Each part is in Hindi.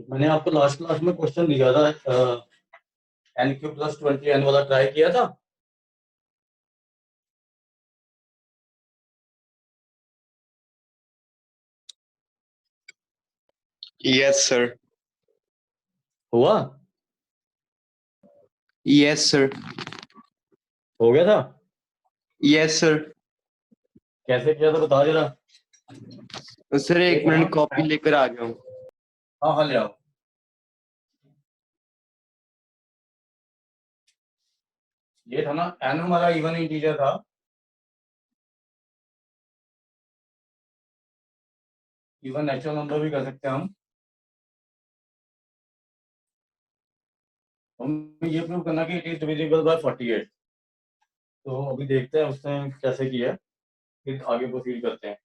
मैंने आपको लास्ट क्लास में क्वेश्चन दिया था, n³ + 20n वाला ट्राई किया था। Yes sir. हुआ? Yes sir. हो गया था? Yes sir. कैसे किया था बता जरा। सर एक मिनट कॉपी लेकर आ गया हूँ। हाँ हाँ ले आओ। ये था ना n हमारा इवन इंटीजर था, इवन नेचुरल नंबर भी कर सकते हैं हम ये प्रूव करना कि इट इज डिविजिबल बाय 48। तो अभी देखते हैं उसने कैसे किया, फिर आगे प्रोसीड करते हैं।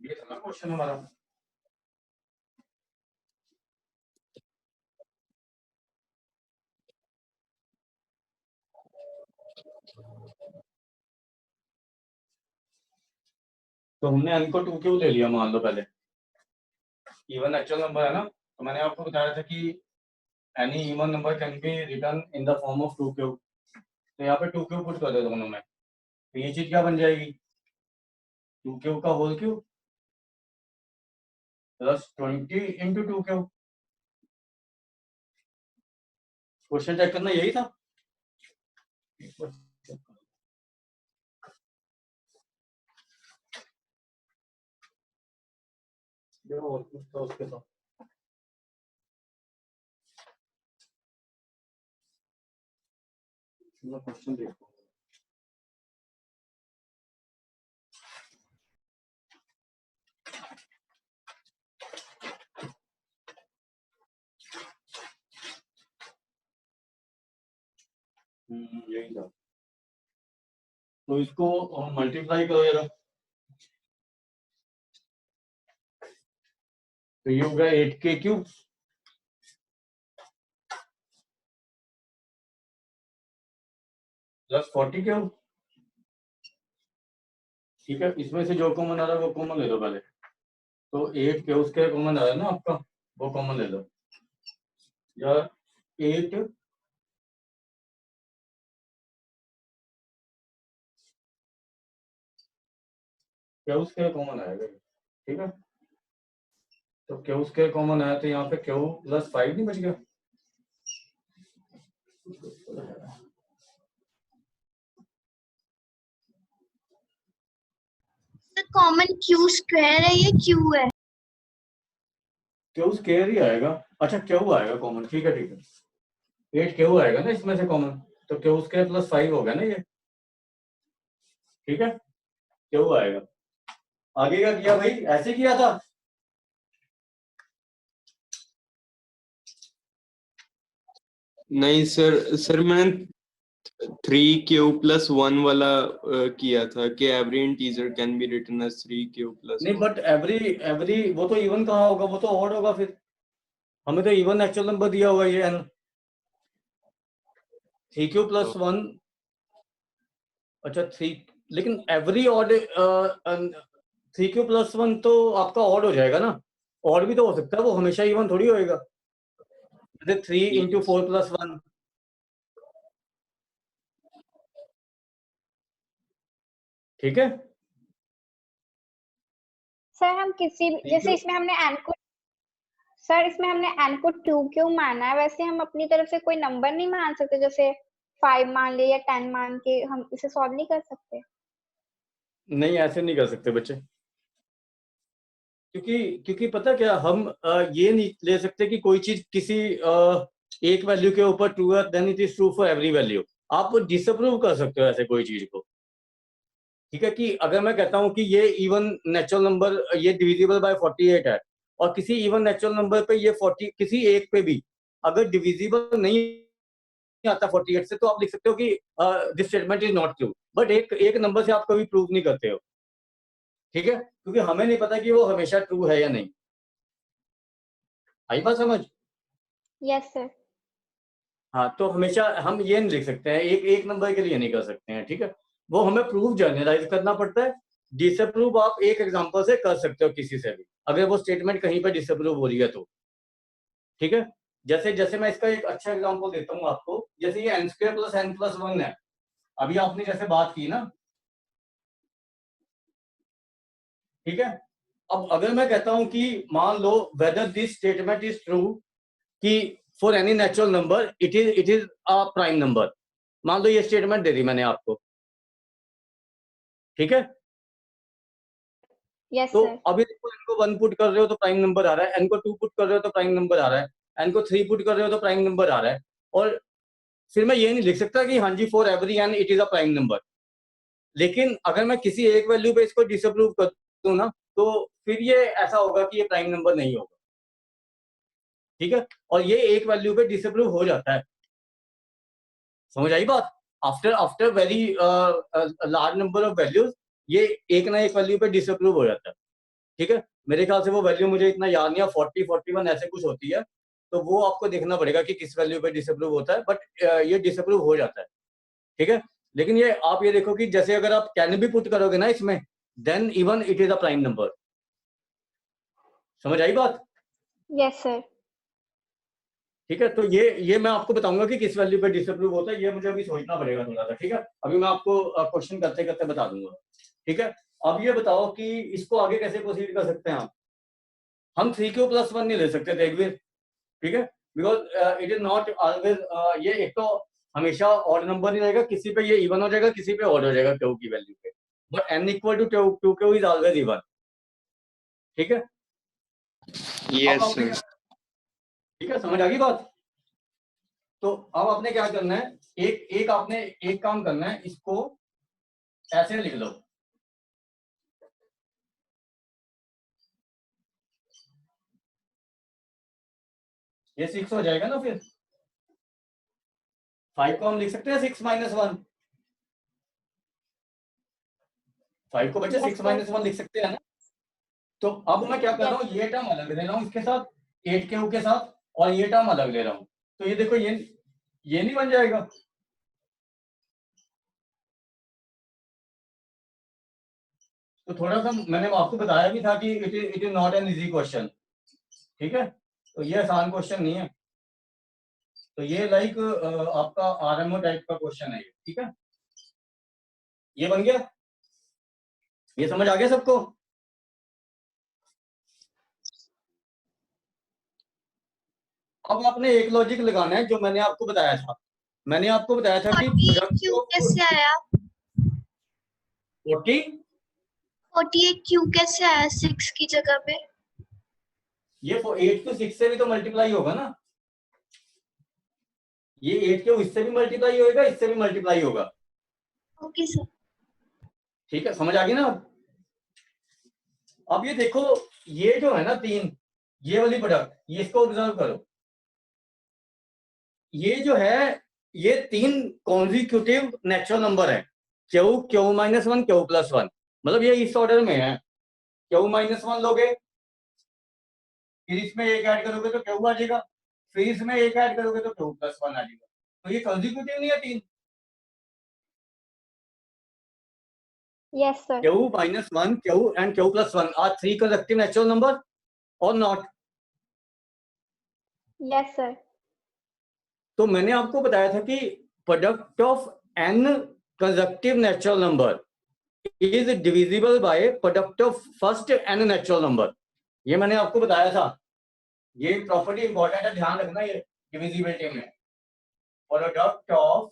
ये था ना क्वेश्चन हमारा। तो हमने n को 2 क्यों ले लिया मान लो पहले, इवन नेचुरल नंबर है ना, तो मैंने आपको बताया था कि any even number can be return in the form of 2 cube. तो यहाँ पे 2 क्यूब पुट कर दो दोनों में, तो ये चीज क्या बन जाएगी, 2 क्यूब का whole cube plus 20 into 2 cube. Question check करना यही था। और कुछ था उसके साथ। क्वेश्चन देखो, यही था। तो इसको मल्टीप्लाई करो जरा, तो ये होगा 8k क्यूब प्लस 40 क्यूब। ठीक है, इसमें से जो कॉमन आ रहा है वो कॉमन ले लो पहले। तो 8 के उसके कॉमन आ रहा है ना आपका, वो कॉमन ले लो, या 8 क्या उसके कॉमन आएगा। ठीक है, तो क्यू स्क्वायर कॉमन आया तो यहाँ पे क्यू प्लस 5 नहीं बच गया। कॉमन क्यू स्क्वायर है, ये क्यू है। क्यू स्क्वायर ही आएगा। अच्छा क्यू आएगा कॉमन, ठीक है ठीक है, 8 क्यू आएगा ना इसमें से कॉमन, तो क्यू स्क्वायर प्लस 5 हो गया ना ये। ठीक है, क्यू आएगा। आगे क्या किया भाई, ऐसे किया था। नहीं सर, सर मैंने 3q+1 वाला किया था कि every integer can be written as 3q+1। नहीं बट एवरी वो तो इवन कहाँ होगा, वो तो ऑड होगा। फिर हमें तो इवन एक्चुअल नंबर दिया हुआ ये n, 3q+1। अच्छा 3, लेकिन एवरी ऑड 3q+1 तो आपका ऑड हो जाएगा ना, ऑड भी तो हो सकता है, वो हमेशा इवन थोड़ी होएगा। 3 इंटू 4+1। ठीक है सर हम किसी जैसे इसमें हमने n को, सर इसमें हमने n को 2 क्यों माना है, वैसे हम अपनी तरफ से कोई नंबर नहीं मान सकते, जैसे 5 मान ले या 10 मान के हम इसे सॉल्व नहीं कर सकते। नहीं ऐसे नहीं कर सकते बच्चे, क्योंकि पता क्या, हम ये नहीं ले सकते कि कोई चीज किसी एक वैल्यू के ऊपर ट्रू है then it is true for every value. आप डिसअप्रूव कर सकते हो ऐसे कोई चीज को। ठीक है, कि अगर मैं कहता हूं कि ये इवन नेचुरल नंबर ये डिविजिबल बाय 48 है, और किसी इवन नेचुरल नंबर पे ये 40 किसी एक पे भी अगर डिविजिबल नहीं आता 48 से, तो आप लिख सकते हो कि this statement is not true. But एक नंबर से आप कभी प्रूव नहीं करते हो, ठीक है, क्योंकि हमें नहीं पता कि वो हमेशा ट्रू है या नहीं। आई बात समझ? Yes sir. हाँ, तो हमेशा हम ये नहीं लिख सकते हैं, एक नंबर के लिए नहीं कर सकते हैं, ठीक है, वो हमें प्रूफ जनरलाइज करना पड़ता है। डिसअप्रूव आप एक एग्जांपल से कर सकते हो किसी से भी, अगर वो स्टेटमेंट कहीं पर डिसअप्रूव हो रही है तो, ठीक है। जैसे जैसे मैं इसका एक अच्छा एग्जांपल देता हूँ आपको, जैसे ये n² + n+1 है, अभी आपने जैसे बात की ना, ठीक है। अब अगर मैं कहता हूं कि मान लो whether this statement is true कि for any natural number it is a prime number, मान लो ये स्टेटमेंट दे दी मैंने आपको, ठीक है। यस तो सर। अभी देखो, n को 1 पुट कर रहे हो तो प्राइम नंबर आ रहा है, n को 2 पुट कर रहे हो तो प्राइम नंबर आ रहा है, n को 3 पुट कर रहे हो तो प्राइम नंबर आ रहा है, और फिर मैं ये नहीं लिख सकता कि हाँ जी for every n it is a prime number. लेकिन अगर मैं किसी एक वैल्यू पे इसको डिसअप्रूव कर दूं ना, तो फिर ये ऐसा होगा कि ये प्राइम नंबर नहीं होगा, ठीक है, और ये एक वैल्यू पे डिसअप्रूव हो जाता है। समझ आई बात? After after very large number of values ये एक ना एक वैल्यू पे डिसअप्रूव हो जाता है, ठीक है। मेरे ख्याल से वो वैल्यू मुझे इतना याद नहीं है, 40 41 ऐसे कुछ होती है, तो वो आपको देखना पड़ेगा कि किस वैल्यू पे डिसअप्रूव होता है, बट ये डिसअप्रूव हो जाता है, ठीक है। लेकिन ये आप ये देखो कि जैसे अगर आप कैन भी पुट करोगे ना इसमें, then even it is a prime number. समझ आई बात? Yes sir. ठीक है, तो ये मैं आपको बताऊंगा कि किस वैल्यू पे डिसअप्रूव होता है, ये मुझे अभी सोचना पड़ेगा थोड़ा सा, ठीक है। अभी मैं आपको क्वेश्चन करते करते बता दूंगा, ठीक है। अब ये बताओ कि इसको आगे कैसे प्रोसीड कर सकते हैं हम 3q + 1 नहीं ले सकते थे एक भी, ठीक है, because it is not always, ये एक तो हमेशा ऑड नंबर नहीं रहेगा, किसी पे ये इवन हो जाएगा, किसी पे ऑड हो जाएगा क्यू की वैल्यू पे, but n = 2q is always even, ठीक है। अब Yes, आपने sir. ठीक है, समझ आ गई बात? तो अब आपने क्या करना है, एक आपने एक काम करना है, इसको ऐसे लिख लो, ये 6 हो जाएगा ना, फिर 5 को हम लिख सकते हैं 6 - 1, 5 को बच्चे 6 - 1 लिख सकते हैं ना। तो अब मैं क्या कर रहा हूँ, ये टर्म अलग ले रहा हूँ इसके साथ, 8q के साथ, और ये टर्म अलग ले रहा हूँ, तो ये देखो ये नहीं बन जाएगा। तो थोड़ा सा मैंने आपको बताया भी था कि it is not an easy question, ठीक है, तो ये आसान क्वेश्चन नहीं है, तो ये लाइक आपका आरएमओ टाइप का क्वेश्चन है ये, ठीक है। ये बन गया, ये समझ आ गया सबको? अब आपने एक लॉजिक लगाना है जो मैंने आपको बताया था, मैंने आपको बताया था कि 48Q कैसे आया? 40 48Q कैसे आया 6 की जगह पे? ये 8 को 6 से भी तो मल्टीप्लाई होगा ना, ये 8 के इससे भी मल्टीप्लाई होगा, इससे भी मल्टीप्लाई होगा, ओके सर। ठीक है, समझ आ गई ना। अब ये देखो, ये जो है ना 3, ये वाली प्रोडक्ट, ये इसको ऑब्जर्व करो, ये जो है ये 3 कॉन्जिक्यूटिव नेचुरल नंबर है, Q -1 Q + 1, मतलब ये इस ऑर्डर में है, Q - 1 लोगे, फिर इसमें एक ऐड करोगे तो Q आ जाएगा, फिर इसमें एक ऐड करोगे तो Q + 1 आ जाएगा, तो ये कॉन्जिक्यूटिव नहीं है 3। Yes sir. Q - 1 Q and Q + 1 are 3 consecutive natural number or not? Yes sir. तो मैंने आपको बताया था कि product of n consecutive natural number is divisible by product of first n natural number, ये मैंने आपको बताया था, ये प्रॉपर्टी इंपॉर्टेंट है, ध्यान रखना ये डिविजिबिलिटी में, product of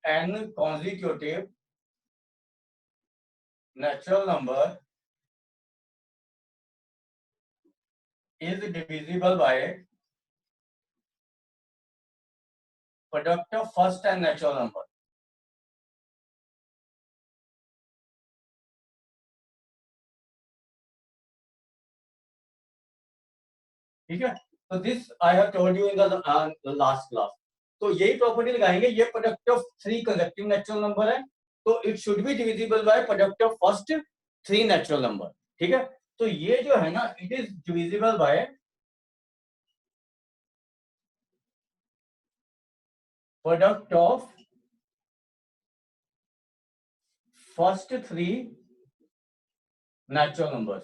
n consecutive natural number is divisible by product of first n natural number, ठीक है, तो this I have told you in the last class. तो यही प्रॉपर्टी लगाएंगे, ये product of 3 consecutive natural number है, तो it should be divisible by product of first 3 natural number. ठीक है, तो ये जो है ना, it is divisible by product of first 3 natural numbers.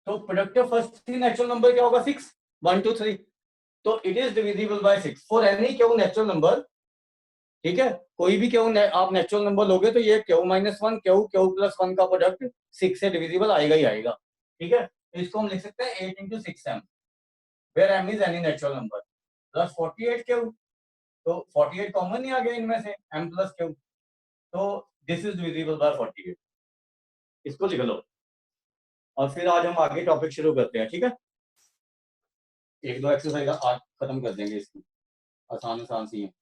तो product of first 3 natural number क्या होगा? 6, 1 2 3। तो it is divisible by 6 for any q natural number. ठीक है, कोई भी क्यू आप नेचुरल नंबर लोगे तो ये Q-1 Q+1 का प्रोडक्ट 6 से डिविजिबल आएगा ही आएगा। ठीक है, तो इसको हम लिख सकते हैं 8 × 6m, where m is any natural number, plus 48 q. तो 48 कॉमन ही आ गया इनमें से, m + q, तो दिस इज डिविजिबल बाय 48। इसको लिख लो और फिर आज हम आगे टॉपिक शुरू करते हैं। ठीक है, 1-2 एक्सरसाइज आज खत्म कर देंगे इसकी, आसान आसान सी है।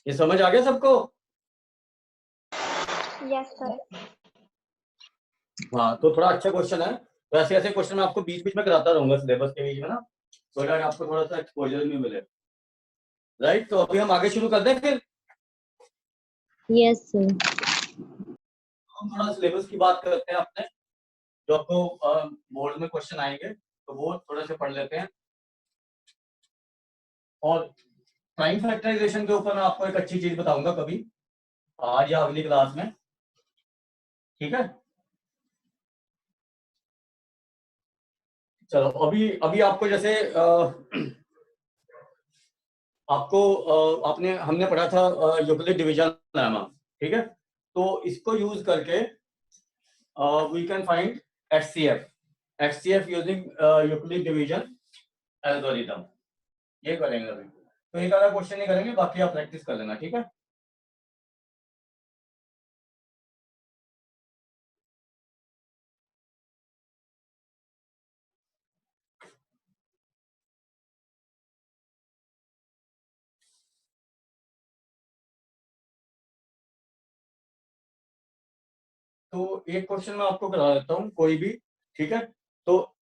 ये समझ आ गया सबको? Yes sir. हाँ, तो थोड़ा अच्छा क्वेश्चन है, तो ऐसे ऐसे क्वेश्चन मैं आपको बीच बीच में कराता रहूंगा सिलेबस के बीच में ना, तो दैट आपको थोड़ा सा एक्सपोजर भी मिले। राइट, तो अभी हम आगे शुरू कर दें फिर। Yes sir. हम थोड़ा सिलेबस की बात करते हैं अपने, जो आपको बोर्ड में क्वेश्चन आएंगे तो वो थोड़ा से पढ़ लेते हैं। और प्राइम फैक्टराइजेशन के ऊपर मैं आपको एक अच्छी चीज बताऊंगा कभी, आज या अगली क्लास में। ठीक है, चलो अभी अभी आपको जैसे आपको हमने पढ़ा था यूक्लिड डिवीजन लेमा। ठीक है, तो इसको यूज करके we can find HCF using Euclid division algorithm. ये करेंगे अभी, तो एक आधा क्वेश्चन नहीं करेंगे, बाकी आप प्रैक्टिस कर लेना। ठीक है, तो एक क्वेश्चन मैं आपको करा देता हूँ कोई भी। ठीक है, तो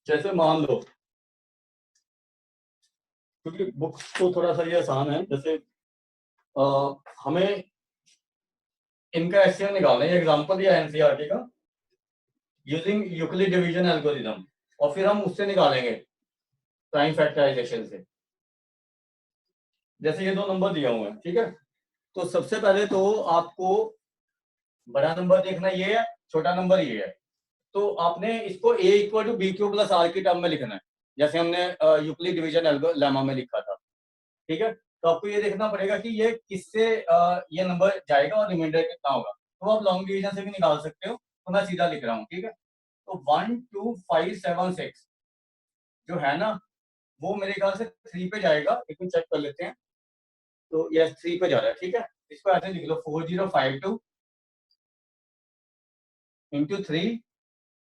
जैसे मान लो, क्योंकि बुक तो थोड़ा सा ये आसान है, जैसे हमें इनका HCF निकालना है, एग्जांपल दिया NCERT का, यूजिंग यूक्लिड डिवीजन एल्गोरिथम, और फिर हम उससे निकालेंगे प्राइम फैक्टराइजेशन से। जैसे ये 2 नंबर दिए हुए हैं। ठीक है, तो सबसे पहले तो आपको बड़ा नंबर देखना ये है, छोटा नंबर ये है, तो आपने इसको A = BQ + R की टर्म में लिखना है, जैसे हमने यूक्लिड डिवीजन लेमा में लिखा था। ठीक है, तो आपको ये देखना पड़ेगा कि ये किससे ये नंबर जाएगा और रिमाइंडर कितना होगा। तो आप लॉन्ग डिवीजन से भी निकाल सकते हो, तो मैं सीधा लिख रहा हूँ। ठीक है, तो 1 2 5 7 6 जो है ना, वो मेरे ख्याल से 3 पे जाएगा, एक मिनट चेक कर लेते हैं। तो यस 3 पे जा रहा है। ठीक है, इसको ऐसे लिख लो 4052 × 3,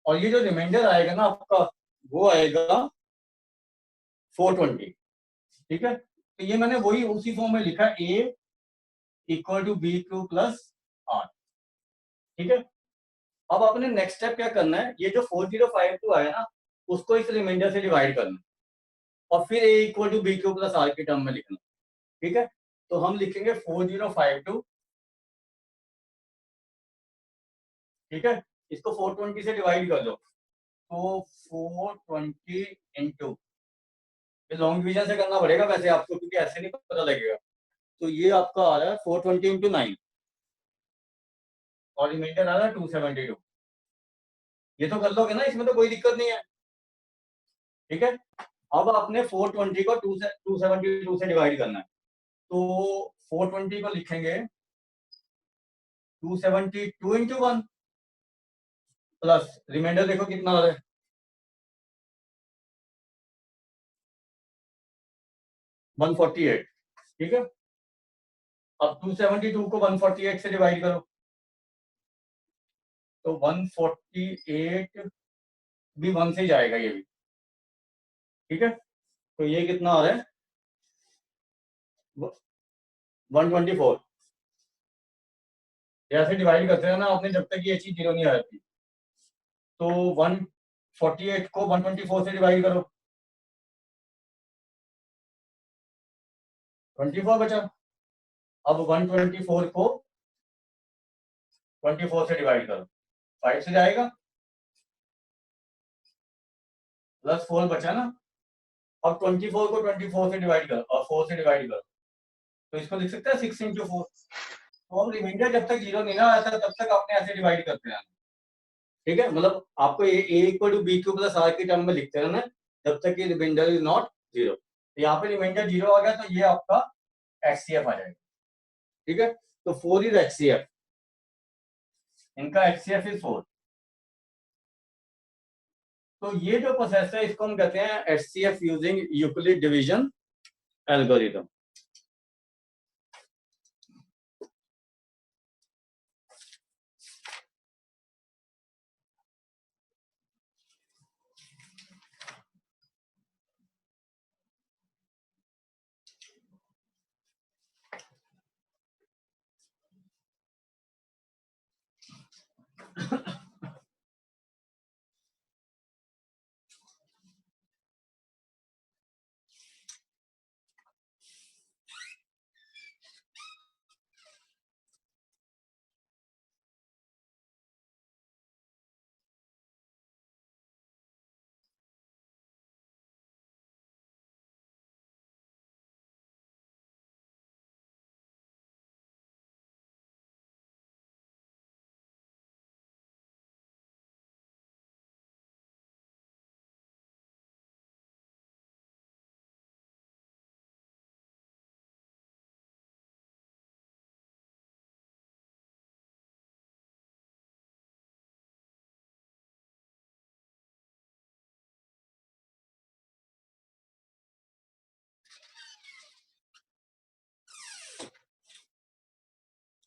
और ये जो रिमाइंडर आएगा ना आपका, वो आएगा 420। ठीक है, तो ये मैंने वही उसी फॉर्म में लिखा, A = BQ + R। ठीक है, अब आपने नेक्स्ट स्टेप क्या करना है, ये जो 4052 आया ना, उसको इस रिमाइंडर से डिवाइड करना, और फिर A = BQ + R की टर्म में लिखना। ठीक है, तो हम लिखेंगे 4052। ठीक है, इसको 420 से डिवाइड कर दो, तो 420 × ये लॉन्ग डिवीजन से करना पड़ेगा वैसे आपको, क्योंकि ऐसे नहीं पता लगेगा। तो ये आपका आ रहा है 420 × 9, और रिमाइंडर आ रहा है 272। ये तो कर लोगे ना, इसमें तो कोई दिक्कत नहीं है। ठीक है, अब आपने 420 को 272 से डिवाइड करना है, तो 420 को लिखेंगे 272 × 1 प्लस रिमाइंडर देखो कितना आ रहा है, 148, ठीक है। अब 272 को 148 से डिवाइड करो, तो 148 भी 1 से ही जाएगा ये भी, ठीक है। तो ये कितना आ रहा है 124। ऐसे डिवाइड करते हैं ना आपने, जब तक ये चीज 0 नहीं आ जाती। तो 148 को 124 से डिवाइड करो, 24 बचा। अब 124 को 24 से डिवाइड करो, 5 से जाएगा, प्लस 4 बचा ना। अब 24 को 24 से डिवाइड करो और 4 से डिवाइड करो, तो इसको लिख सकते हैं 6 × 4। तो हम रिमाइंडर जब तक 0 नहीं ना आता तब तक आपने ऐसे डिवाइड करते हैं, ठीक है। मतलब आपको a equal to b cube plus r के टर्म में लिखते रहना है जब तक ये रिमाइंडर इज नॉट 0। तो यहाँ पे रिमाइंडर 0 आ गया तो ये आपका HCF आ जाएगा, ठीक है। तो 4 इज HCF, इनका HCF इज 4। तो ये जो प्रोसेस है इसको हम कहते हैं HCF using Euclid division algorithm.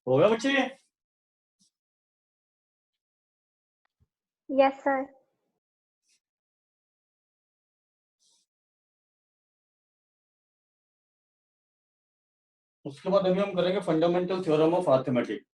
हो गया बच्चे? Yes sir. उसके बाद अभी हम करेंगे फंडामेंटल थ्योरम ऑफ अरिथमेटिक।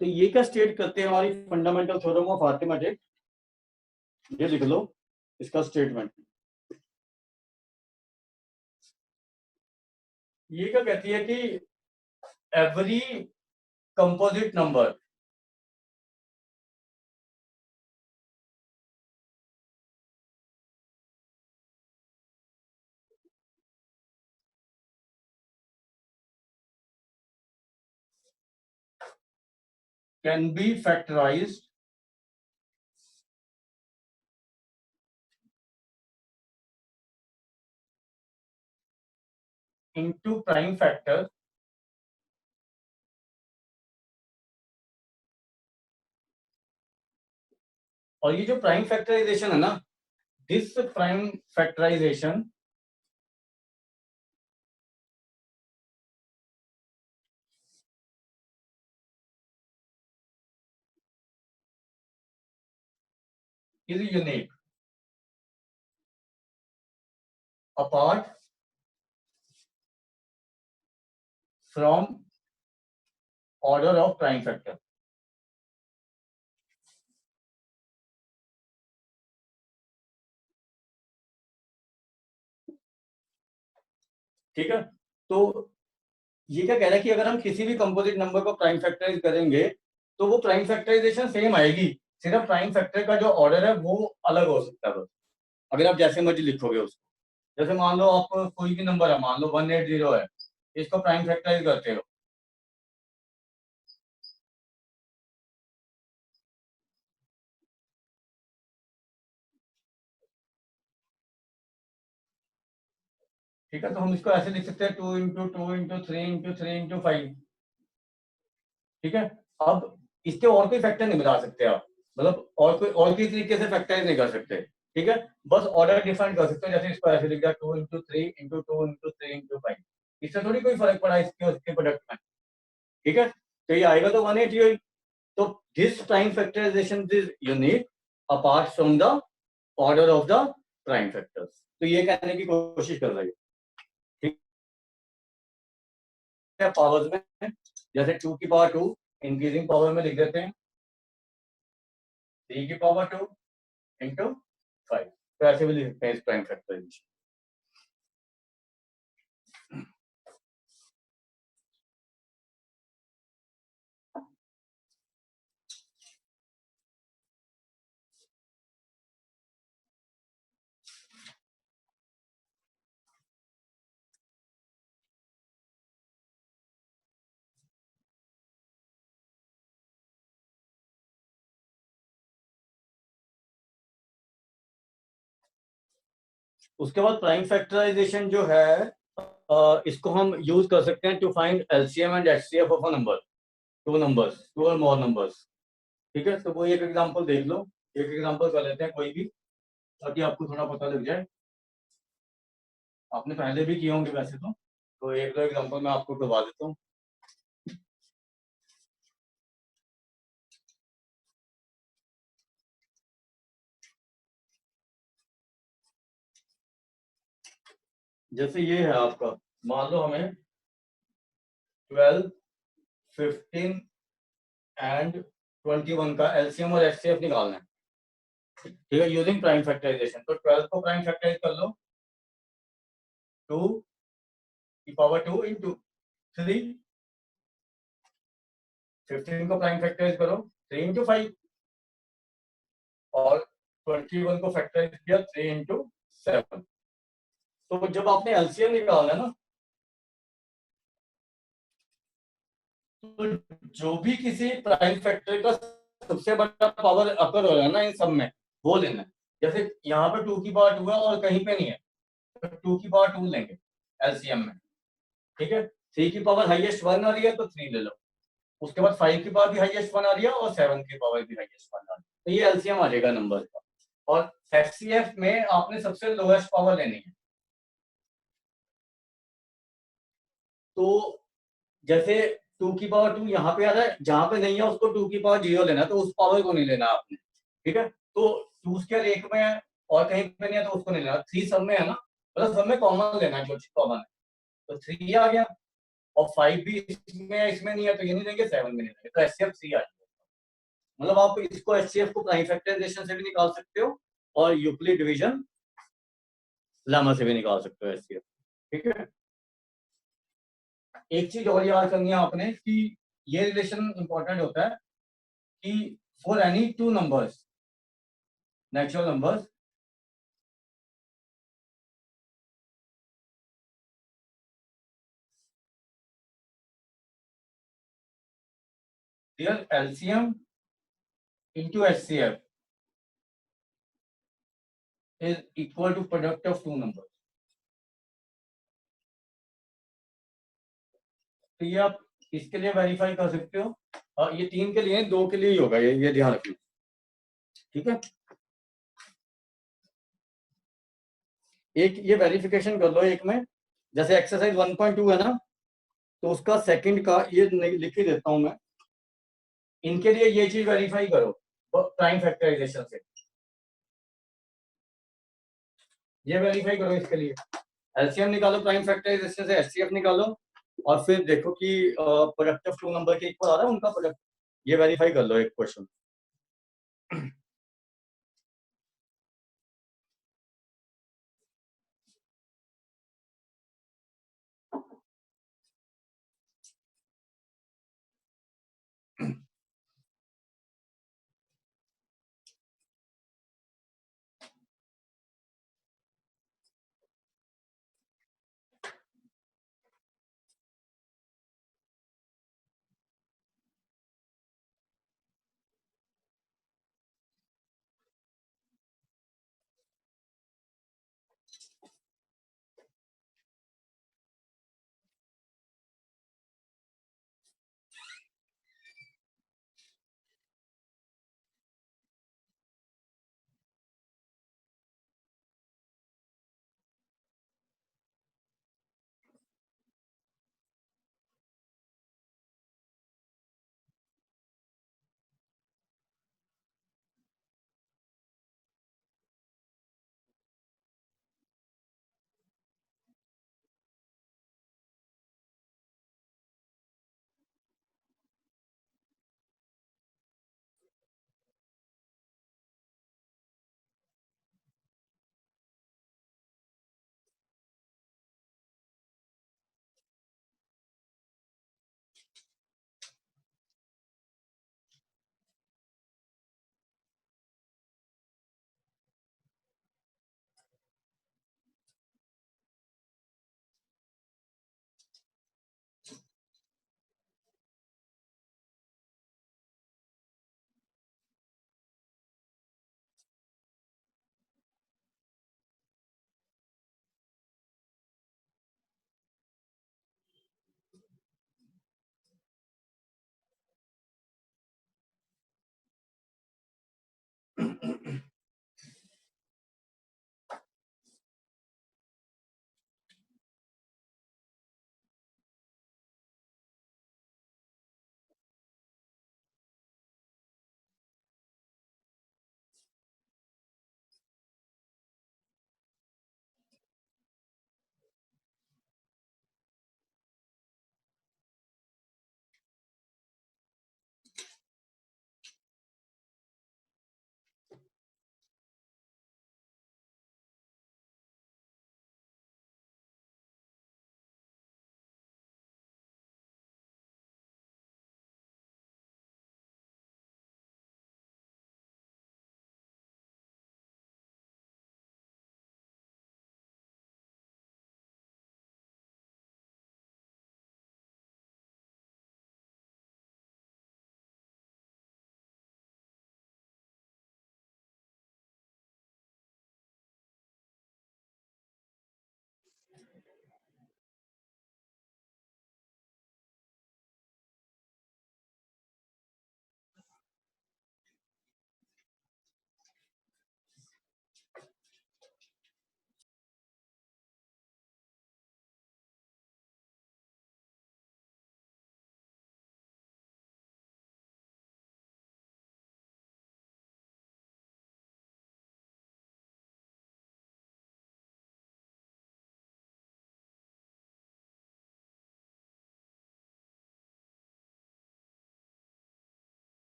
तो ये क्या स्टेट करते हैं हमारी फंडामेंटल थ्योरम ऑफ अरिथमेटिक, ये लिख लो इसका स्टेटमेंट। ये क्या कहती है कि every composite number can be factorized into prime factor और ये जो प्राइम फैक्टराइजेशन है ना, this prime factorisation is unique apart from order of prime factor। ठीक है। तो ये क्या कह रहा है कि अगर हम किसी भी कंपोजिट नंबर को प्राइम फैक्टराइज करेंगे तो वो प्राइम फैक्टराइजेशन सेम आएगी, सिर्फ प्राइम फैक्टर का जो ऑर्डर है वो अलग हो सकता है बस, अगर आप जैसे मर्जी लिखोगे उसको। जैसे मान लो आप कोई भी नंबर है, मान लो 180 है, इसको प्राइम फैक्टराइज करते हो ठीक है, तो हम इसको ऐसे लिख सकते हैं 2 इंटू 2 इंटू 3 इंटू 3 इंटू 5। ठीक है, अब इसके और कोई फैक्टर नहीं बता सकते आप, मतलब और किसी तरीके से फैक्टराइज नहीं कर सकते। ठीक है, बस ऑर्डर डिफाइन कर सकते हैं, जैसे इसको ऐसे लिख दिया 2 इंटू 3 इंटू 2 इंटू 3 इंटू 5। इससे थोड़ी कोई फर्क पड़ा इसके और इसके प्रोडक्ट में। ठीक है, तो ये आएगा तो 180। तो this prime factorisation is unique apart from the order of the prime factors. तो ये कहने की कोशिश कर रही है। ठीक है, पावर्स में जैसे 2 की पावर 2 इंक्रीजिंग पावर में लिख देते हैं 3 की पावर 2 इंटू 5। तो ऐसे भी लिख सकते हैं इस प्राइम फैक्टराइजेशन। उसके बाद प्राइम फैक्टराइजेशन जो है इसको हम यूज कर सकते हैं to find LCM and HCF of a number, two और मोर नंबर्स। ठीक है, तो कोई एक एग्जांपल देख लो, एक एग्जांपल कर लेते हैं कोई भी, ताकि आपको थोड़ा पता लग जाए। आपने पहले भी किए होंगे वैसे तो एक दो एग्जांपल मैं आपको करवा देता हूँ। जैसे ये है आपका, मान लो हमें 12, 15 एंड 21 का एलसीएम और एचसीएफ निकालना है। ठीक है, यूजिंग प्राइम फैक्टराइजेशन। तो 12 को प्राइम फैक्टराइज कर लो 2 की पावर 2 इंटू 3। 15 को प्राइम फैक्टराइज करो 3 इंटू 5, और 21 को फैक्टराइज किया 3 इंटू 7। तो जब आपने एलसीएम निकालना है ना, तो जो भी किसी प्राइम फैक्टर का सबसे बड़ा पावर अकर हो रहा है ना इन सब में, वो लेना है। जैसे यहाँ पे 2 की पावर 2 है और कहीं पे नहीं है, तो 2 की पावर 2 लेंगे एलसीएम में। ठीक है, 3 की पावर हाईएस्ट 1 आ रही है तो 3 ले लो, उसके बाद 5 की पावर भी हाईएस्ट 1 आ रही है और 7 की पावर भी हाईएस्ट 1 आ रही है, तो ये एलसीएम आ जाएगा नंबर का। और एचसीएफ में आपने सबसे लोएस्ट पावर लेनी है। तो जैसे 2 की पावर 2 यहाँ पे आ रहा है, जहां पे नहीं है उसको 2 की पावर 0 लेना है, तो उस पावर को नहीं लेना आपने। ठीक है, तो 2 के रेक में है और कहीं पे नहीं है तो उसको नहीं लेना। 3 सब में है ना, मतलब सब में कॉमन लेना है, जो चीज कॉमन है। तो 3 आ गया, और 5 भी इसमें नहीं है तो ये नहीं लेंगे, 7 भी नहीं लेंगे, तो एचसीएफ 3 आ जाएगा। मतलब आप इसको एचसीएफ को प्राइम फैक्टराइजेशन से भी निकाल सकते हो और यूक्लिड डिवीजन लेमा से भी निकाल सकते हो एचसीएफ। ठीक है, एक चीज और याद करनी है आपने कि ये रिलेशन इंपॉर्टेंट होता है कि for any two numbers, natural numbers, their LCM into HCF is equal to product of two numbers। तो ये आप इसके लिए वेरीफाई कर सकते हो, और ये 3 के लिए 2 के लिए ही होगा, ये ध्यान रखना। ठीक है, एक ये वेरिफिकेशन कर लो एक में, जैसे एक्सरसाइज 1.2 है ना, तो उसका सेकंड का ये लिख ही देता हूं मैं। इनके लिए ये चीज वेरीफाई करो प्राइम फैक्टराइजेशन से, ये वेरीफाई करो इसके लिए। एलसीएम निकालो प्राइम फैक्टराइजेशन से, एचसीएफ निकालो, और फिर देखो कि प्रोडक्ट ऑफ टू नंबर के इक्वल आ रहा है उनका प्रोडक्ट, ये वेरीफाई कर लो एक question.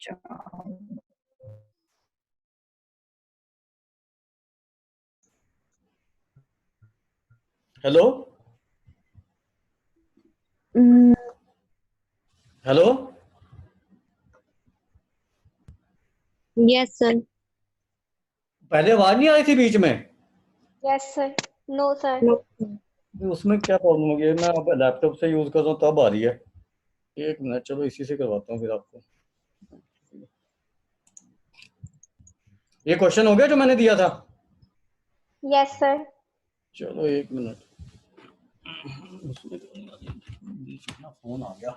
Hello hello Yes, sir. पहले आवाज नहीं आई थी बीच में? Yes sir. No sir. No. उसमें क्या प्रॉब्लम हो गई है? मैं अब लैपटॉप से यूज कर रहा हूँ तब आ रही है। एक मिनट, चलो इसी से करवाता हूँ फिर आपको। ये क्वेश्चन हो गया जो मैंने दिया था? Yes sir. चलो एक मिनट, उसमें तो नहीं आ रही। बीच में ना फोन आ गया।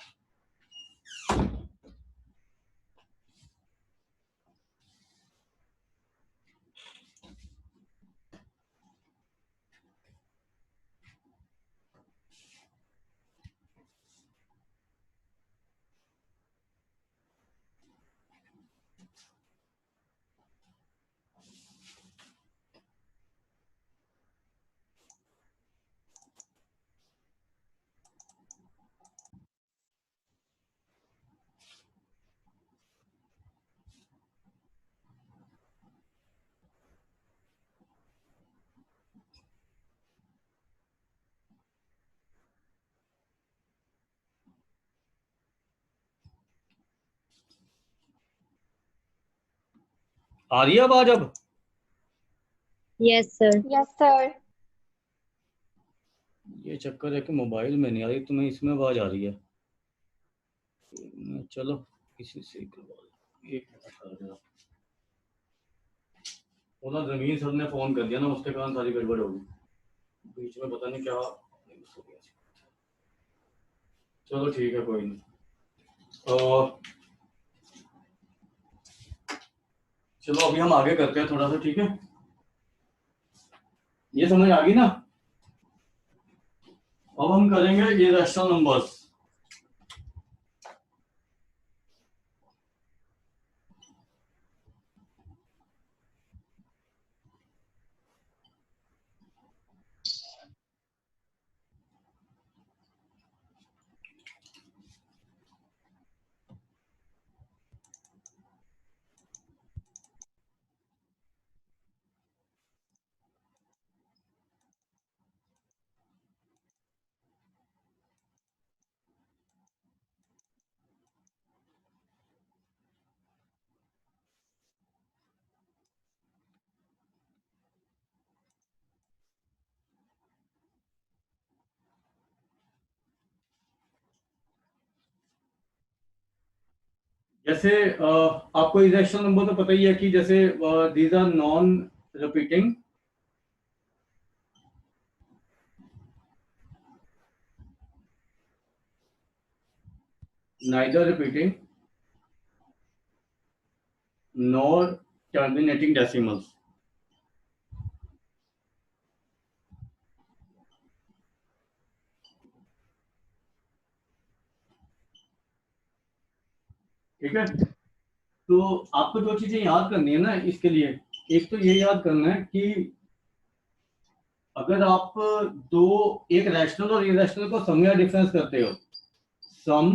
आ रही है आवाज अब? Yes, sir. Yes sir. ये चक्कर है कि मोबाइल में नहीं आ रही, तुम्हें इसमें आवाज आ रही है। चलो किसी से करवा लो। एक मिनट आ गया। वो ना जमीन सर ने फोन कर दिया ना, उसके कारण सारी गड़बड़ हो गई। बीच में पता नहीं क्या हो गया। चलो ठीक है, कोई नहीं। चलो अभी हम आगे करते हैं थोड़ा सा, ठीक है? ये समझ आ गई ना? अब हम करेंगे इरेशनल नंबर्स। जैसे आपको इरेशनल नंबर तो पता ही है कि जैसे these are non repeating, neither repeating nor terminating decimals. ठीक है? तो आपको जो चीजें याद करनी है ना इसके लिए, एक तो ये याद करना है कि अगर आप दो, एक रैशनल और इरेशनल को सम या डिफरेंस करते हो, sum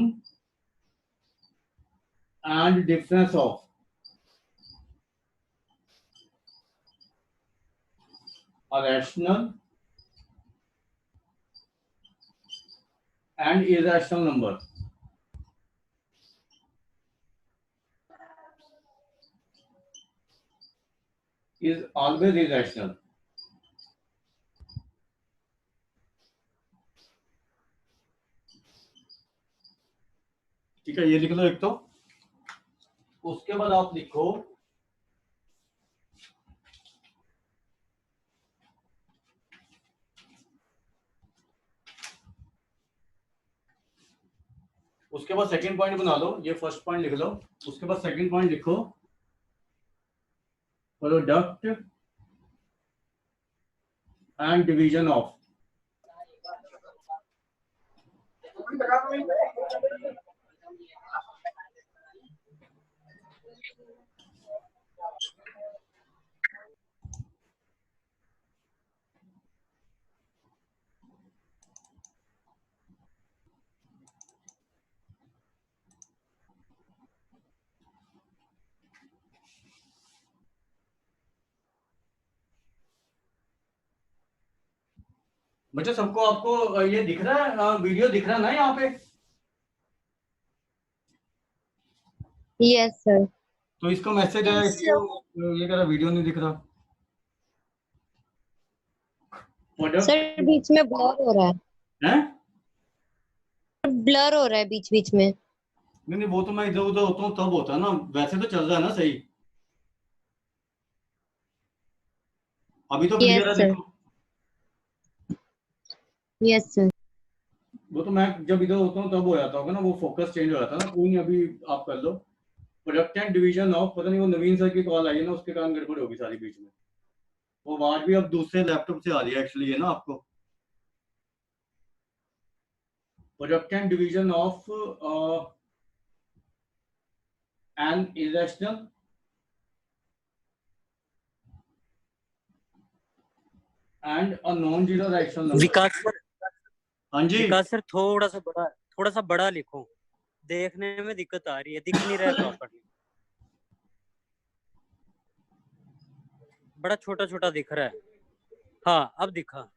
and difference of a rational and irrational number is always irrational. ठीक है, ये लिख लो एक तो। उसके बाद आप लिखो उसके बाद सेकंड पॉइंट बना लो, ये फर्स्ट पॉइंट लिख लो। उसके बाद सेकंड पॉइंट लिखो प्रोडक्ट एंड डिवीजन ऑफ। बच्चों सबको आपको ये दिख रहा है, वीडियो दिख रहा है ना यहाँ पे? Yes sir. तो इसका मैसेज है, Yes, इसको ये कह रहा वीडियो नहीं दिख रहा। प्रोडक्ट सर बीच में ब्लर हो रहा है, है? ब्लर हो रहा है बीच बीच में। नहीं नहीं, वो तो मैं इधर उधर होता हूँ तब होता है ना, वैसे तो चल रहा है ना सही। अभी तो क्लियर है यस सर। देखो। Yes sir. वो तो मैं जब इधर होता हूँ तब हो जाता होगा ना, वो फोकस चेंज हो जाता है ना। कोई नहीं, अभी आप कर लो। प्रोडक्ट एंड डिवीजन ऑफ, पता नहीं वो नवीन सर की कॉल आई है ना, उसके कारण गड़बड़ होगी सारी बीच में। वो आवाज भी अब दूसरे लैपटॉप से आ रही है एक्चुअली, है ना आपको। Product and division of an irrational and a non zero rational number. Vikas sir, हाँ जी। विकास सर थोड़ा सा बड़ा लिखो, देखने में दिक्कत आ रही है, दिख नहीं रहा है प्रॉपर्ली, बड़ा छोटा छोटा दिख रहा है। हाँ अब दिखा।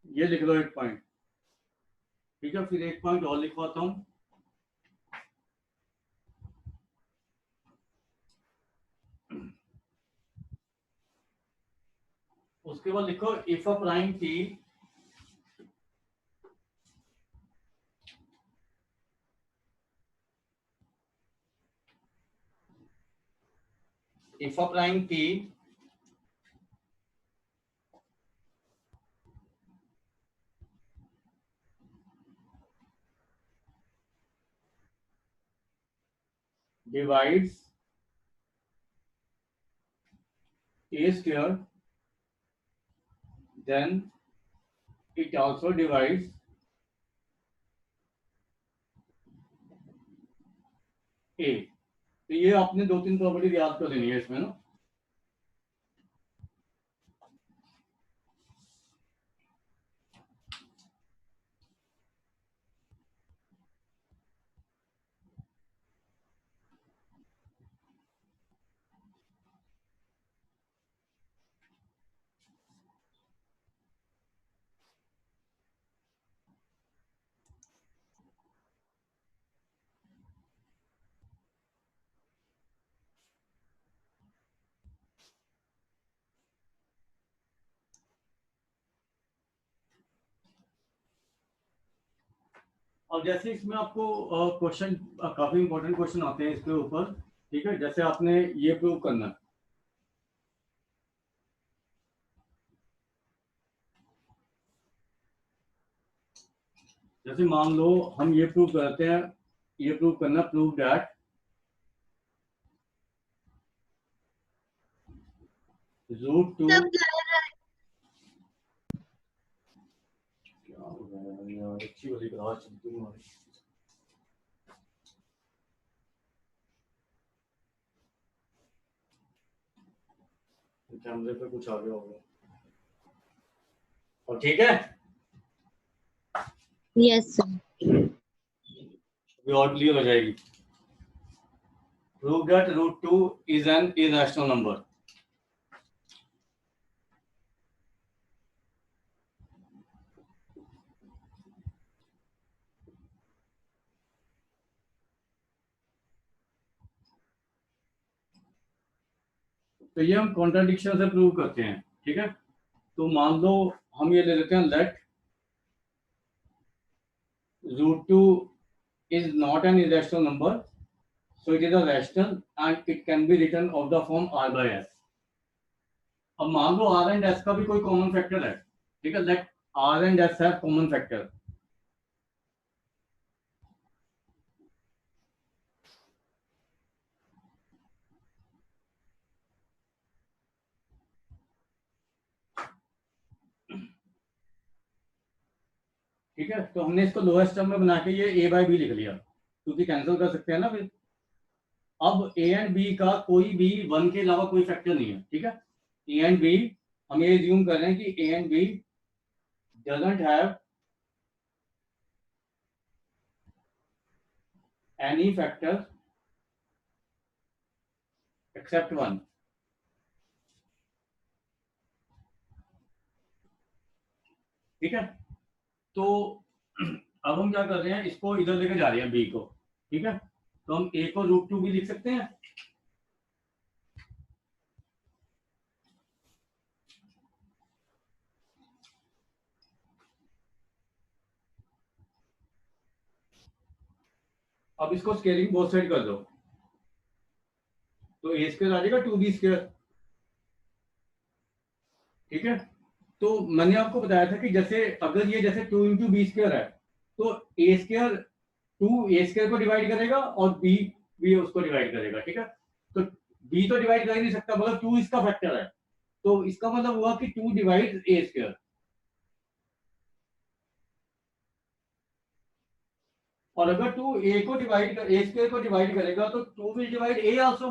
ये लिख लो 1 पॉइंट, ठीक है। फिर 1 पॉइंट और लिखवाता हूँ। उसके बाद लिखो if a prime T if a prime t divides a square, then it also divides a। तो ये आपने 2-3 प्रॉपर्टी याद कर लेनी है इसमें ना। अब जैसे इसमें आपको क्वेश्चन, काफी इंपॉर्टेंट क्वेश्चन आते हैं इसके ऊपर, ठीक है। जैसे आपने ये प्रूव करना है, जैसे मान लो हम ये प्रूव करते हैं, ये प्रूव करना, प्रूव दैट √2 सब blur है। क्या हो रहा है यार, अच्छी वाली क्लास चलती है हमारी। कैमरे पे कुछ आ गया होगा, और ठीक है। Yes sir. अभी और क्लियर हो जाएगी। Prove that √2 is an irrational number. तो ये हम कॉन्ट्राडिक्शन से प्रूव करते हैं, ठीक है। तो मान लो हम ये ले लेते हैं, late √2 is not an irrational number, so it is a rational and it can be written of the form r by s। अब मान लो r and s का भी कोई कॉमन फैक्टर है, ठीक है। Let r and s have common factor. ठीक है, तो हमने इसको लोएस्ट टर्म में बना के ये a बाई बी लिख लिया, क्योंकि कैंसिल कर सकते हैं ना फिर। अब a एंड b का कोई भी 1 के अलावा कोई फैक्टर नहीं है, ठीक है। a एंड b हम ये एज्यूम कर रहे हैं कि a and b doesn't have any factor except one. ठीक है, तो अब हम क्या कर रहे हैं, इसको इधर लेके जा रहे हैं बी को। ठीक है, तो हम ए को √2 भी लिख सकते हैं। अब इसको स्केलिंग बोथ साइड कर दो, तो ए स्क्वायर आ जाएगा 2b स्क्वायर। ठीक है, तो मैंने आपको बताया था कि जैसे अगर ये जैसे 2 इंटू बी स्क्वायर है, तो ए स्क्वायर 2 ए स्क्वायर को डिवाइड करेगा और बी बी उसको डिवाइड करेगा। ठीक है, तो बी तो डिवाइड कर ही नहीं सकता, मतलब 2 इसका फैक्टर है, तो इसका मतलब हुआ कि 2 डिवाइड ए स्क्वायर। और अगर 2 ए को डिवाइड कर ए स्क्वायर को डिवाइड करेगा तो 2 विल डिवाइड ए आल्सो।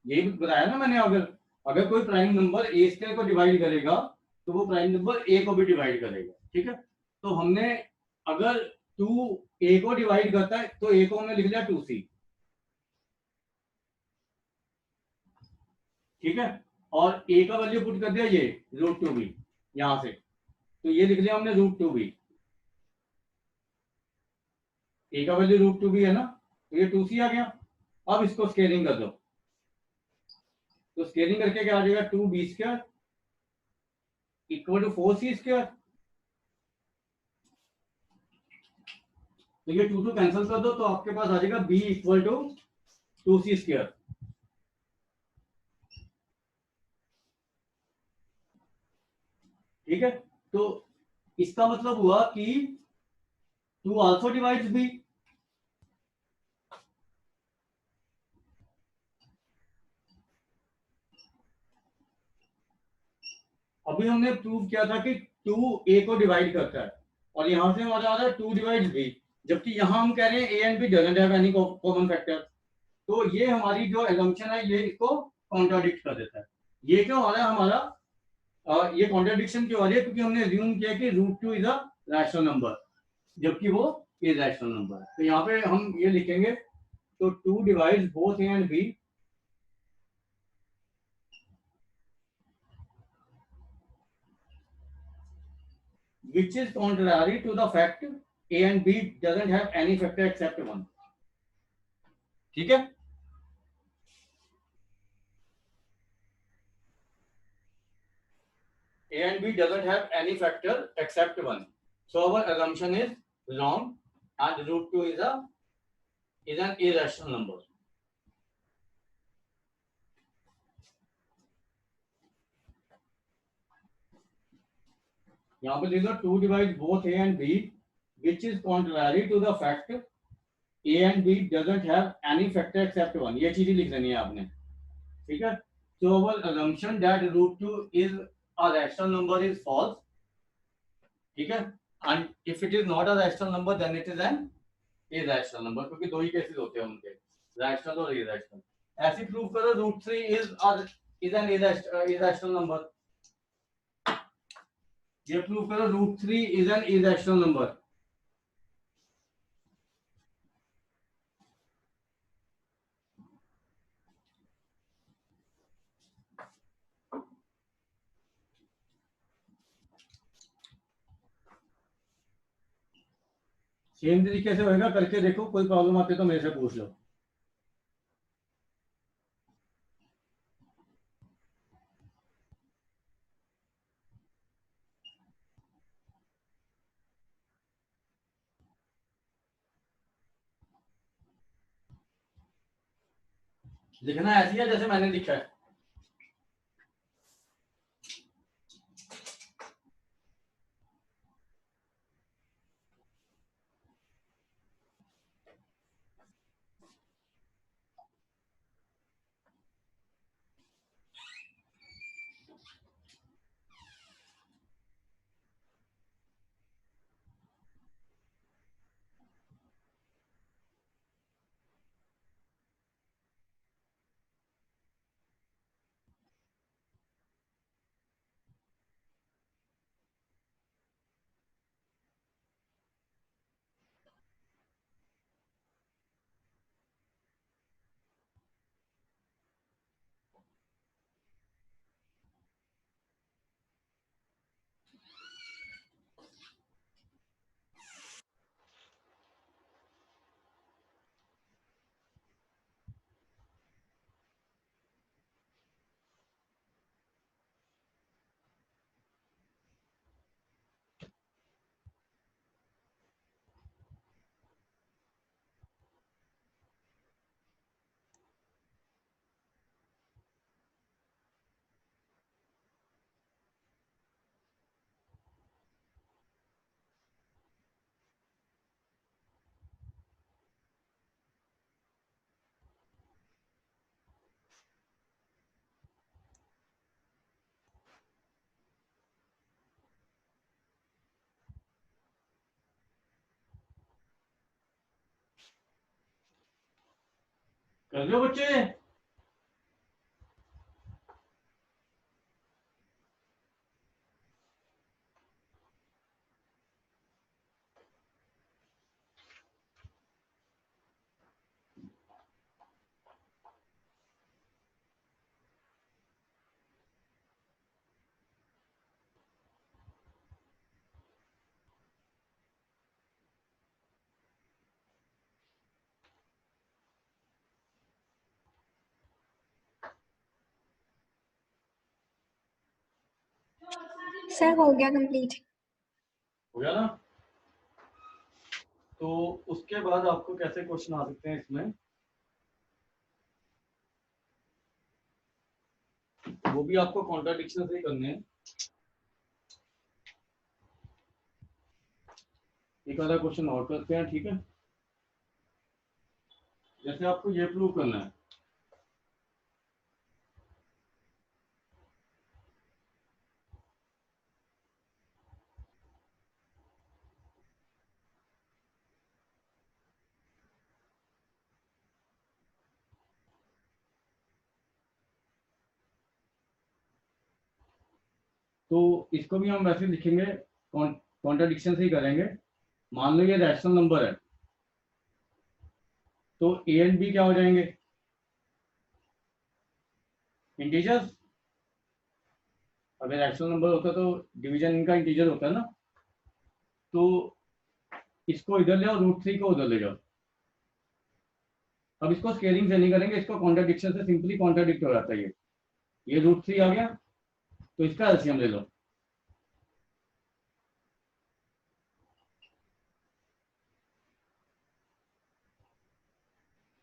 ये भी बताया ना मैंने, अगर अगर कोई प्राइम नंबर ए स्क्वायर को डिवाइड करेगा तो वो प्राइम नंबर ए को भी डिवाइड करेगा। ठीक है, तो हमने अगर 2 ए को डिवाइड करता है तो ए को हमने लिख लिया 2c। ठीक है, और ए का वैल्यू पुट कर दिया ये √2b यहां से, तो ये लिख लिया हमने √2b। ए का वैल्यू √2b है ना, तो ये 2c आ गया। अब इसको स्केलिंग कर दो, तो स्केलिंग करके क्या आ जाएगा, 2b square equal to 4c square. तो ये 2 कैंसिल कर दो, तो आपके पास आ जाएगा b equal to 2c square. ठीक है, तो इसका मतलब हुआ कि 2 आल्सो डिवाइड्स b। अभी हमने प्रूव किया था कि 2 ए को डिवाइड करता है, और यहां से हमारा आ रहा है 2 डिवाइड्स बी, जबकि यहां हम कह रहे हैं a and b doesn't have any common factor. तो ये हमारी जो assumption है ये इसको कॉन्ट्राडिक्ट कर देता है। ये क्यों आ रहा है हमारा, ये कॉन्ट्राडिक्शन क्यों आ रही है, क्योंकि हमने अज्यूम किया कि √2 इज अ रैशनल नंबर, जबकि वो इरेशनल नंबर है। तो यहाँ पे हम ये लिखेंगे, तो 2 divides both a and b which is contrary to the fact a and b doesn't have any factor except one। ठीक है, a and b doesn't have any factor except one, so our assumption is wrong and √2 is an irrational number। यहाँ पे देखो 2 divide both a and b which is contrary to the fact a and b doesn't have any factor except one। ये चीजें लिख देनी है आपने। ठीक है, so our assumption that √2 is a rational number is false। ठीक है, and if it is not a rational number then it is an irrational number, क्योंकि दो ही केसेस होते हैं उनके, रैशनल और इरेशनल। ऐसे प्रूव करो √3 is an irrational number। ये प्रूव करो √3 is an irrational number। Same तरीके से होएगा, करके देखो, कोई प्रॉब्लम आती है तो मेरे से पूछ लो। लिखना ऐसी है जैसे मैंने लिखा है। कर रहे हो बच्चे? सर हो गया कंप्लीट। हो गया ना? तो उसके बाद आपको कैसे क्वेश्चन आ सकते हैं इसमें, वो भी आपको कॉन्ट्राडिक्शन से ही करने हैं। एक आधा क्वेश्चन और करते हैं, ठीक है? जैसे आपको ये प्रूव करना है, तो इसको भी हम वैसे लिखेंगे, कॉन्ट्राडिक्शन से ही करेंगे। मान लो ये रैशनल नंबर है, तो ए एंड बी क्या हो जाएंगे? इंटीजर्स। अगर रैशनल नंबर होता तो डिवीजन इनका इंटीजर होता है ना, तो इसको इधर ले और √3 को उधर ले जाओ। अब इसको स्केलिंग से नहीं करेंगे, इसको कॉन्ट्राडिक्शन से सिंपली कॉन्ट्राडिक्ट हो जाता है। ये √3 आ गया, तो इसका एलसीएम ले लो।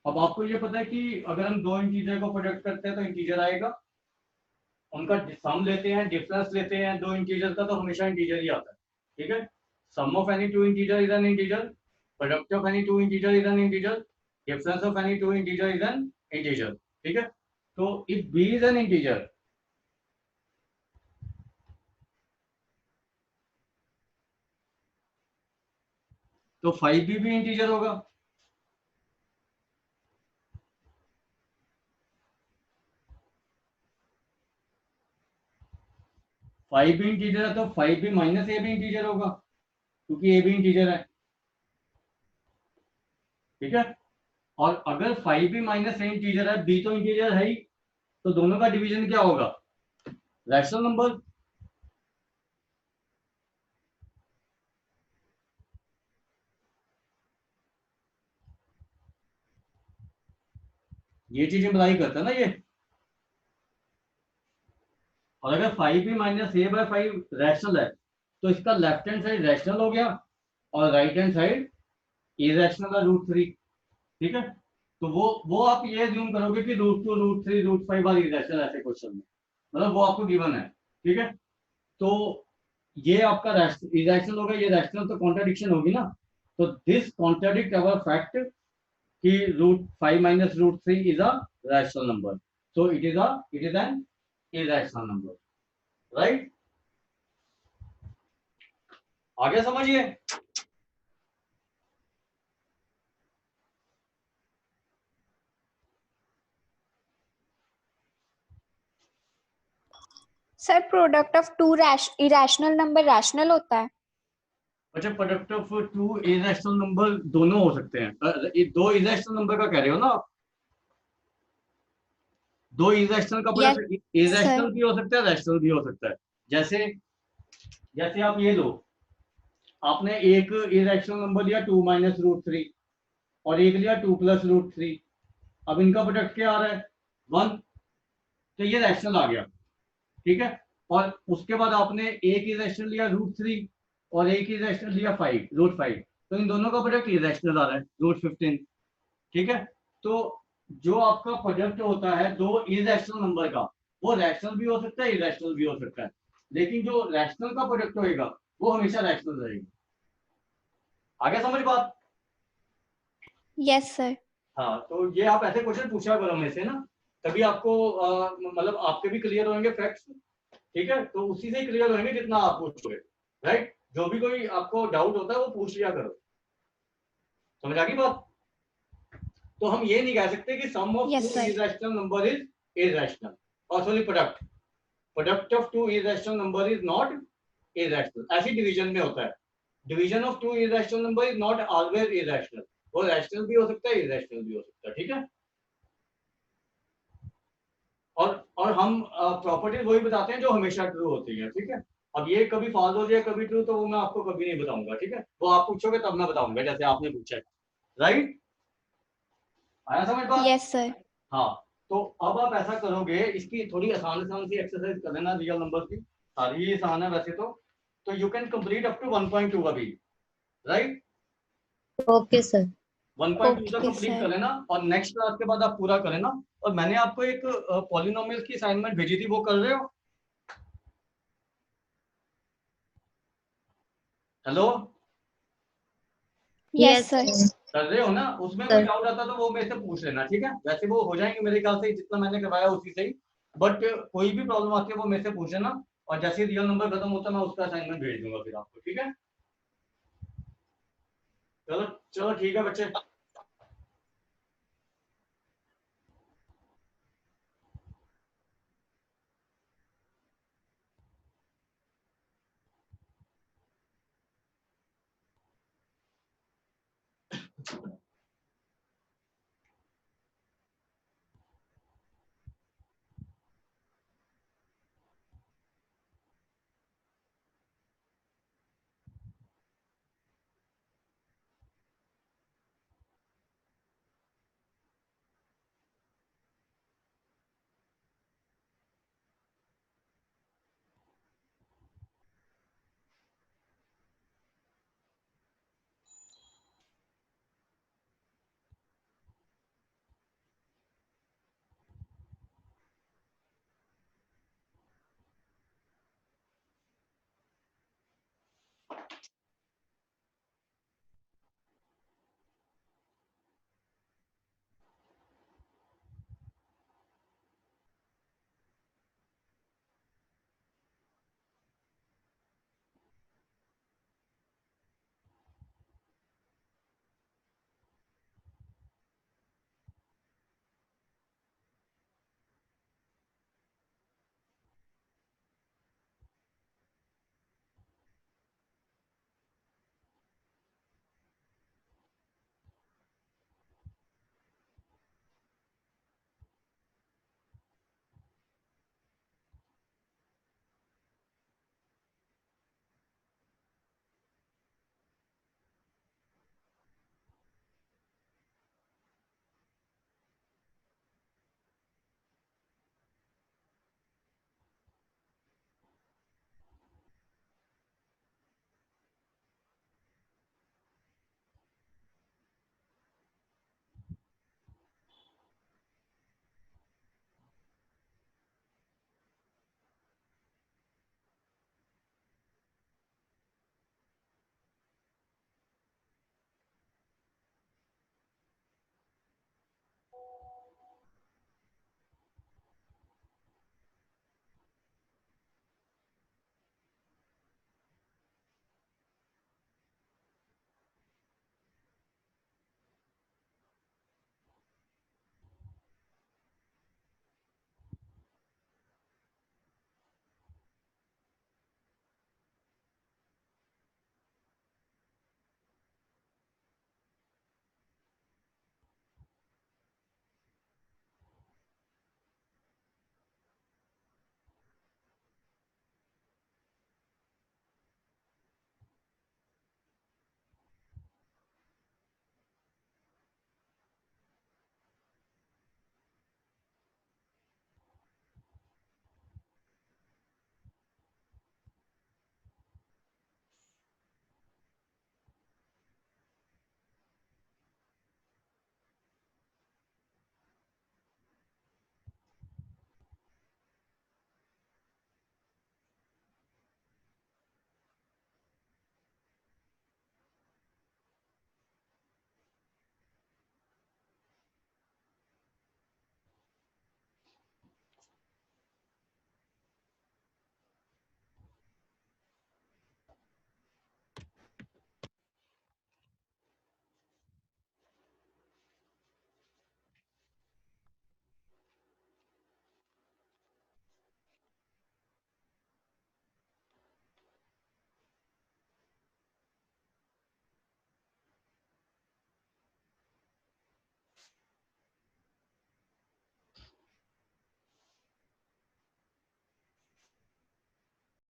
अब आपको ये पता है कि अगर हम दो इंटीजर को प्रोडक्ट करते हैं तो इंटीजर आएगा, उनका सम लेते हैं, डिफरेंस लेते हैं दो इंटीजर का, तो हमेशा इंटीजर ही आता है, ठीक है? Sum of any two integer is an integer, product of any two integer is an integer, difference of any two integer is an integer, ठीक है? तो if b is an integer, तो 5b भी इंटीजर होगा। फाइव भी इंटीजर है तो 5b माइनस ए भी इंटीजर होगा, क्योंकि ए भी इंटीजर है, ठीक है? और अगर 5b माइनस ए इंटीजर है, b तो इंटीजर है ही, तो दोनों का डिवीजन क्या होगा? Rational number. ये चीज इम्प्लाई करता है ना ये। और अगर 5b माइनस ए बाय 5 रैशनल है, तो इसका लेफ्ट हैंड साइड रैशनल हो गया और राइट हैंड साइड इरेशनल है, √3, ठीक है? तो वो आप ये अज्यूम करोगे कि √2 √3 √5 वाली इरेशनल ऐसे क्वेश्चन में, मतलब वो आपको गिवन है, ठीक है? तो ये आपका इरेशनल होगा, ये रैशनल, तो कॉन्ट्राडिक्शन होगी ना। तो दिस कॉन्ट्राडिक्ट अवर फैक्ट कि √5 minus √3 is a rational number, so it is an irrational number, right? आगे समझिए। Sir product of two irrational number rational होता है? अच्छा, product of two irrational number दोनों हो सकते हैं। ये दो इरेशनल नंबर का कह रहे हो ना आप? दो इरेशनल का प्रोडक्ट इरेशनल भी हो सकता है, रैशनल भी हो सकता है। जैसे जैसे आप ये लो, आपने एक इरेशनल नंबर लिया 2 माइनस √3 और एक लिया 2 प्लस √3। अब इनका प्रोडक्ट क्या आ रहा है? 1, तो ये रैशनल आ गया, ठीक है? और उसके बाद आपने एक इरेशनल लिया √3 और एक इरेशनल लिया √5, तो इन दोनों का प्रोडक्ट इरेशनल आ रहा है, √15, ठीक है? तो जो आपका प्रोडक्ट होता है दो इरेशनल नंबर का, वो रैशनल भी हो सकता है, इरेशनल भी हो सकता है, लेकिन जो रैशनल का प्रोडक्ट होएगा वो हमेशा रैशनल रहेगा। आगे समझ बात? Yes sir. हाँ, तो ये आप ऐसे क्वेश्चन पूछा करो में से ना, तभी आपको मतलब आपके भी क्लियर होंगे फैक्ट्स, ठीक है? तो उसी से क्लियर होंगे जितना आप पूछोगे, राइट? जो भी कोई आपको डाउट होता है वो पूछ लिया करो। समझ आ गई बात? तो हम ये नहीं कह सकते कि sum of Yes, two sir. Irrational number is irrational, और sorry product of two irrational number is not irrational. ऐसी डिवीजन में होता है, division of two irrational number is not always irrational, वो रैशनल भी हो सकता है, इरेशनल भी हो सकता है, ठीक है। और हम प्रॉपर्टीज वही बताते हैं जो हमेशा ट्रू होती है, ठीक है। अब ये कभी फॉल्स हो जाए कभी ट्रू, तो वो मैं आपको कभी नहीं बताऊंगा, ठीक है। वो आप पूछोगे तब मैं बताऊंगा, जैसे आपने पूछा है, राइट। आया समझ बात? Yes, sir. हाँ, तो अब आप ऐसा करोगे, इसकी थोड़ी आसान सी एक्सरसाइज कर लेना रियल नंबर की, सारी ही आसान है वैसे तो you can complete up to 1.2 अभी, राइट। Okay sir. 1.2 तक Okay, कंप्लीट sir. कर लेना, और नेक्स्ट क्लास के बाद आप पूरा कर लेना। और मैंने आपको एक पॉलिनोमियल की असाइनमेंट भेजी थी, वो कर रहे हो? Hello, Yes, sir. कर रहे हो ना? उसमें कोई डाउट आता तो वो मेरे से पूछ लेना, ठीक है। वैसे वो हो जाएंगे मेरे ख्याल से, जितना मैंने करवाया उसी से ही, बट कोई भी प्रॉब्लम आती है वो मेरे से पूछ लेना, और जैसे रियल नंबर खत्म होता है मैं उसका असाइनमेंट भेज दूंगा फिर आपको, ठीक है। चलो चलो ठीक है बच्चे।